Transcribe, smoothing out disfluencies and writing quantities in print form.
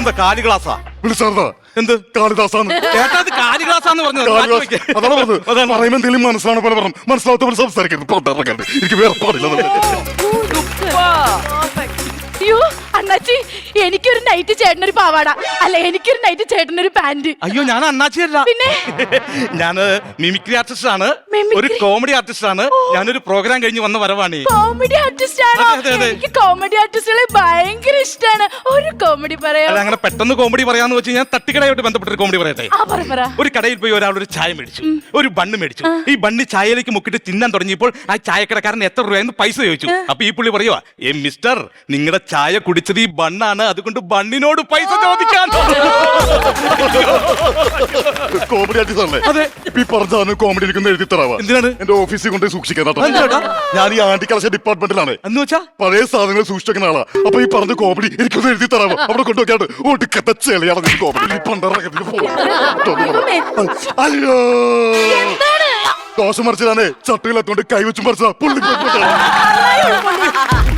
ഇതെന്താ കാലി ഗ്ലാസ്സാ? വിളിച്ചാർന്നാ എന്ത് കാളിദാസാന്ന് ചേട്ടാ ഇത് കാലി ഗ്ലാസ്സാന്ന് പറഞ്ഞത് മാറ്റി കാളിദാസ് വെക്ക്. അതാണ് പറഞ്ഞത്. അതാണ്. പറയുമ്പോ എന്തെങ്കിലും മനസ്സിലാണ് പോലെ പറഞ്ഞു. മനസ്സിലാവാത്ത പോലെ സംസാരിക്കരുത്. പുറത്തിറങ്ങരുത്. എനിക്ക് വേറെ പാടില്ല. അയ്യോ അണ്ണാച്ചി, എനിക്കൊരു നൈറ്റ് ചേട്ടനൊരു പാവാട, അല്ല എനിക്കൊരു നൈറ്റ് ചേട്ടനൊരു പാന്റ്. അയ്യോ ഞാൻ അണ്ണാച്ചിയല്ല, പിന്നെ ഞാന് മിമിക്രി ആർട്ടിസ്റ്റ് ആണ്, Mimicry? ഒരു കോമഡി ആർട്ടിസ്റ്റ് ആണ്. ഞാനൊരു പ്രോഗ്രാം കഴിഞ്ഞ് വന്ന വരവാണ്. കോമഡി ആർട്ടിസ്റ്റ് ആണോ? അതെ, അതെ, അതെ. എനിക്ക് കോമഡി ആർട്ടിസ്റ്റുകളെ ഭയങ്കര ഇഷ്ടമാണ്. ഒരു കോമഡി പറയാം. അല്ല അങ്ങനെ പെട്ടെന്ന് കോമഡി പറയാന്ന് വെച്ച് ഞാൻ തട്ടിക്കടയായിട്ട് ബന്ധപ്പെട്ടൊരു കോമഡി പറയട്ടെ. പറ. ഒരു കടയിൽ പോയി ഒരാൾ ഒരു ചായ മേടിച്ചു, ഒരു ബണ്ണ് മേടിച്ചു. ഈ ബണ്ണ് ചായയിലേക്ക് മുക്കിട്ട് തിന്നാൻ തുടങ്ങിയപ്പോൾ ആ ചായക്കടക്കാരൻ എത്ര രൂപയെന്ന് പൈസ ചോദിച്ചു. അപ്പൊ ഈ പുള്ളി പറയുവാ, മിസ്റ്റർ നിങ്ങളുടെ ചായ കുടിച്ചത് ഈ ബണ്ണാണ്, അതുകൊണ്ട് ബണ്ണിനോട് പൈസ ചോദിക്കാൻ. കോമഡി ആർട്ടിസ്റ്റ് അല്ലേ? അതെ. ഇപ്പൊ ഈ പറഞ്ഞ കോമഡി ഇരിക്കുന്ന എഴുതി തരാവാ. എന്തിനാണ്? എന്റെ ഓഫീസിൽ കൊണ്ട് സൂക്ഷിക്കാൻ. എന്തിനാടാ? ഞാൻ ഈ ആന്റി കളക്ഷൻ ഡിപ്പാർട്ട്മെന്റിലാണ്. എന്ന് വെച്ചാ പഴയ സാധനങ്ങൾ സൂക്ഷിക്കുന്ന ആളാ. അപ്പൊ ഈ പറഞ്ഞ കോമഡി എനിക്കൊന്ന് എഴുതി തരാമോ? അവിടെ കൊണ്ടുവയ്ക്കാണ്ട് ഒടുക്കത്തെ ചെളിയാണ് കോമഡി. അയ്യോ ദോശ മറിച്ചതാണേ, ചട്ടിയിലെത്തോണ്ട് കൈവച്ച് മറിച്ചതാ. പുള്ളി